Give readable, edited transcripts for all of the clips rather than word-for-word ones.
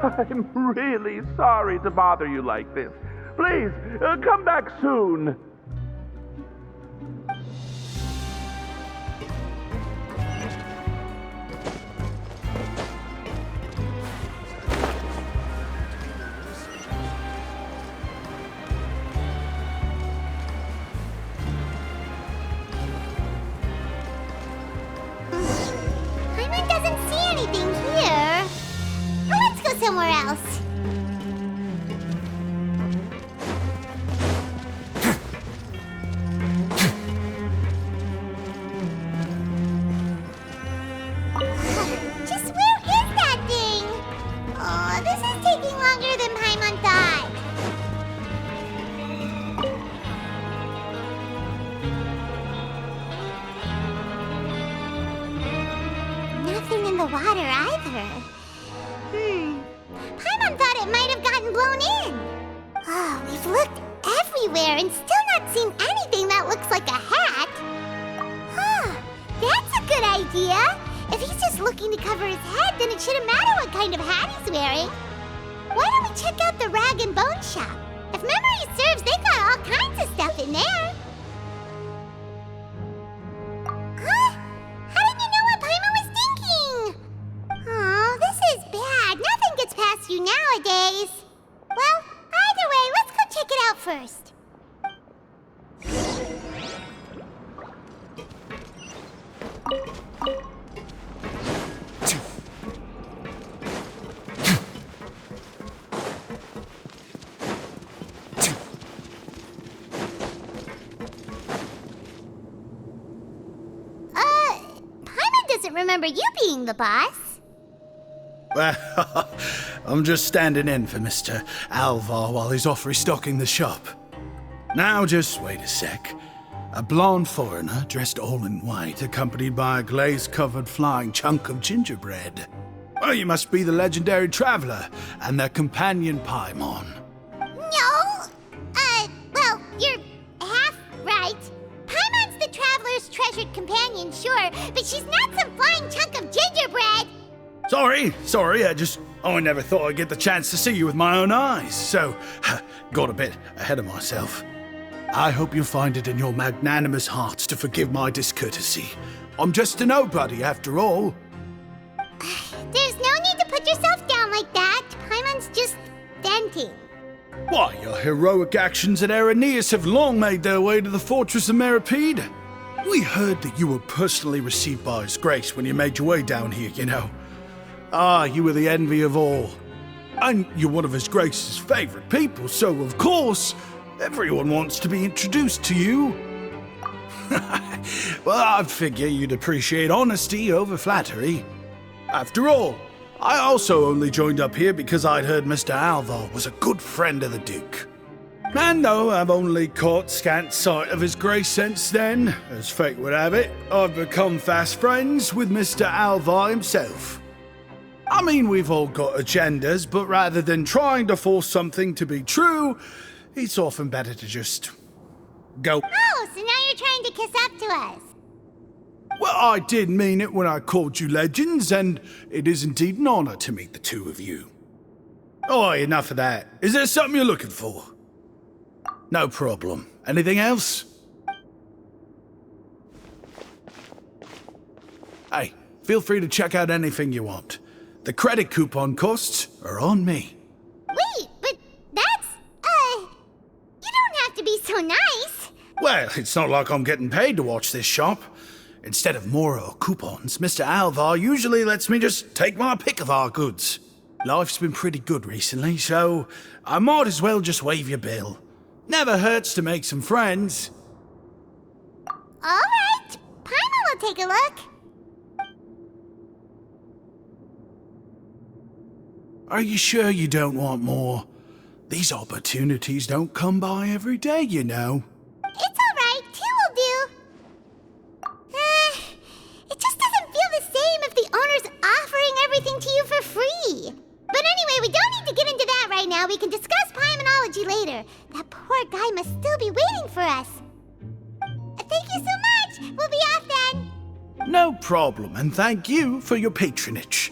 I'm really sorry to bother you like this. Please, come back soon. Paimon doesn't see anything here. Well, let's go somewhere else. Just where is that thing? Oh, this is taking longer than Paimon thought. Nothing in the water either. Paimon thought it might have gotten blown in. Oh, we've looked everywhere and still not seen anything that looks like a hat. Huh, that's a good idea. If he's just looking to cover his head, then it shouldn't matter what kind of hat he's wearing. Why don't we check out the rag and bone shop? If memory serves, they got all kinds of stuff in there. Huh? How did you know what Paimon was thinking? Oh, this is bad. Nothing gets past you nowadays. Well, either way, let's go check it out first. Paimon doesn't remember you being the boss. Well, I'm just standing in for Mr. Alvar while he's off restocking the shop. Now, just wait a sec. A blonde foreigner dressed all in white, accompanied by a glaze-covered flying chunk of gingerbread. Well, you must be the legendary traveler and their companion Paimon. No! Well, you're half right. Paimon's the traveler's treasured companion, sure, but she's not some flying chunk of gingerbread! Sorry, I never thought I'd get the chance to see you with my own eyes, so got a bit ahead of myself. I hope you find it in your magnanimous hearts to forgive my discourtesy. I'm just a nobody, after all. There's no need to put yourself down like that. Paimon's just venting. Why, your heroic actions at Aeneas have long made their way to the fortress of Meripede. We heard that you were personally received by His Grace when you made your way down here, you know. Ah, you were the envy of all. And you're one of His Grace's favorite people, so of course, everyone wants to be introduced to you. Well, I figure you'd appreciate honesty over flattery. After all, I also only joined up here because I'd heard Mr. Alvar was a good friend of the Duke. And though I've only caught scant sight of His Grace since then, as fate would have it, I've become fast friends with Mr. Alvar himself. I mean, we've all got agendas, but rather than trying to force something to be true, it's often better to just go. Oh, so now you're trying to kiss up to us. Well, I did mean it when I called you legends, and it is indeed an honor to meet the two of you. Oh, enough of that. Is there something you're looking for? No problem. Anything else? Hey, feel free to check out anything you want. The credit coupon costs are on me. Wait, but that's, you don't have to be so nice. Well, it's not like I'm getting paid to watch this shop. Instead of more or coupons, Mr. Alvar usually lets me just take my pick of our goods. Life's been pretty good recently, so I might as well just waive your bill. Never hurts to make some friends. All right, Paimon will take a look. Are you sure you don't want more? These opportunities don't come by every day, you know. It's all right, two will do. It just doesn't feel the same if the owner's offering everything to you for free. But anyway, we don't need to get into that right now. We can discuss Paimonology later. That poor guy must still be waiting for us. Thank you so much. We'll be off then. No problem, and thank you for your patronage.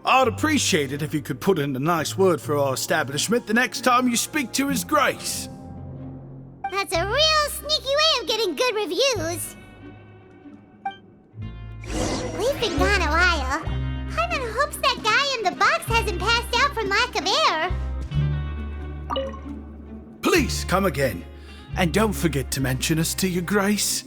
I'd appreciate it if you could put in a nice word for our establishment the next time you speak to His Grace. That's a real sneaky way of getting good reviews. We've been gone a while. Paimon hopes that guy in the box hasn't passed out from lack of air. Please come again, and don't forget to mention us to your Grace.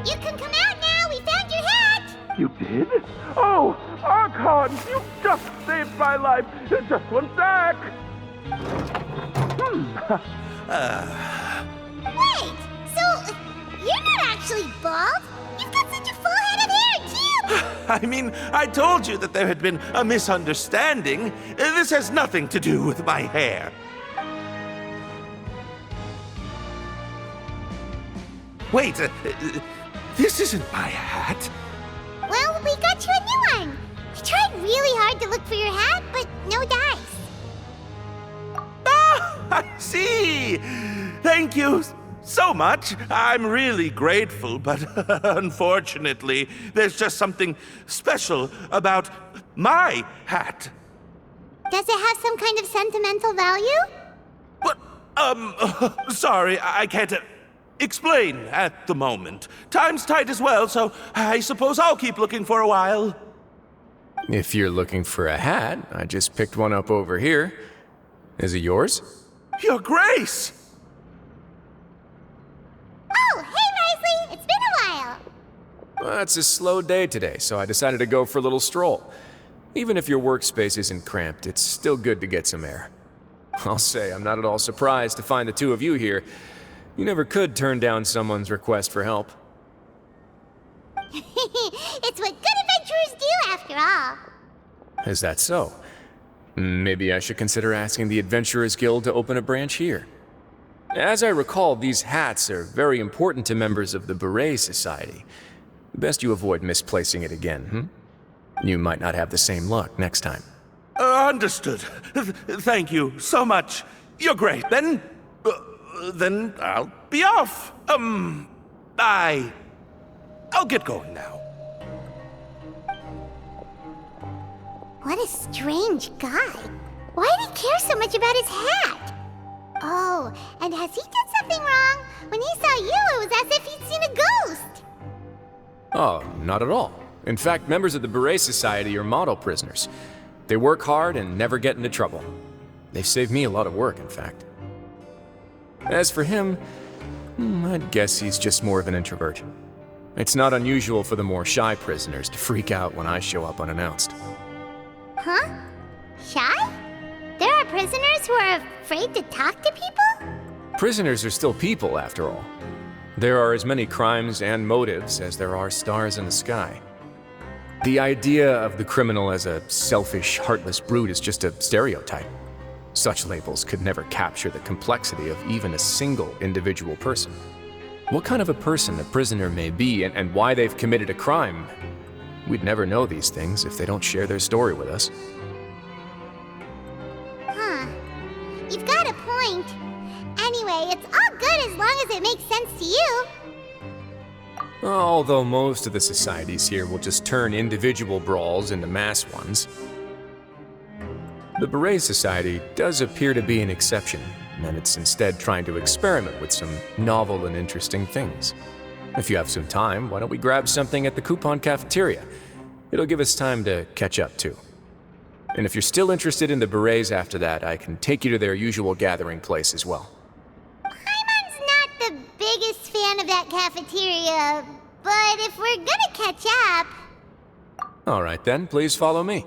You can come out now. We found your hat. You did? Oh, Archon, you just saved my life. Just one sec. Wait, so you're not actually bald? You've got such a full head of hair, too. I mean, I told you that there had been a misunderstanding. This has nothing to do with my hair. Wait, this isn't my hat. Well, we got you a new one. We tried really hard to look for your hat, but no dice. Ah, I see. Thank you so much. I'm really grateful, but unfortunately, there's just something special about my hat. Does it have some kind of sentimental value? But, sorry, I can't explain at the moment. Time's tight as well, so I suppose I'll keep looking for a while. If you're looking for a hat, I just picked one up over here. Is it yours? Your Grace! Oh, hey, Risley. It's been a while. Well, it's a slow day today, so I decided to go for a little stroll. Even if your workspace isn't cramped, it's still good to get some air. I'll say I'm not at all surprised to find the two of you here. You never could turn down someone's request for help. It's what good adventurers do, after all. Is that so? Maybe I should consider asking the Adventurers Guild to open a branch here. As I recall, these hats are very important to members of the Beret Society. Best you avoid misplacing it again, You might not have the same luck next time. Understood. Thank you so much. You're great. Then I'll be off. I'll get going now. What a strange guy. Why did he care so much about his hat? Oh, and has he done something wrong? When he saw you, it was as if he'd seen a ghost. Oh, not at all. In fact, members of the Beret Society are model prisoners. They work hard and never get into trouble. They've saved me a lot of work, in fact. As for him, I'd guess he's just more of an introvert. It's not unusual for the more shy prisoners to freak out when I show up unannounced. Huh? Shy? There are prisoners who are afraid to talk to people? Prisoners are still people, after all. There are as many crimes and motives as there are stars in the sky. The idea of the criminal as a selfish, heartless brute is just a stereotype. Such labels could never capture the complexity of even a single individual person. What kind of a person a prisoner may be and why they've committed a crime, we'd never know these things if they don't share their story with us. Huh. You've got a point. Anyway, it's all good as long as it makes sense to you. Although most of the societies here will just turn individual brawls into mass ones. The Beret Society does appear to be an exception, and it's instead trying to experiment with some novel and interesting things. If you have some time, why don't we grab something at the Coupon Cafeteria? It'll give us time to catch up, too. And if you're still interested in the Berets after that, I can take you to their usual gathering place as well. Paimon's not the biggest fan of that cafeteria, but if we're gonna catch up... All right then, please follow me.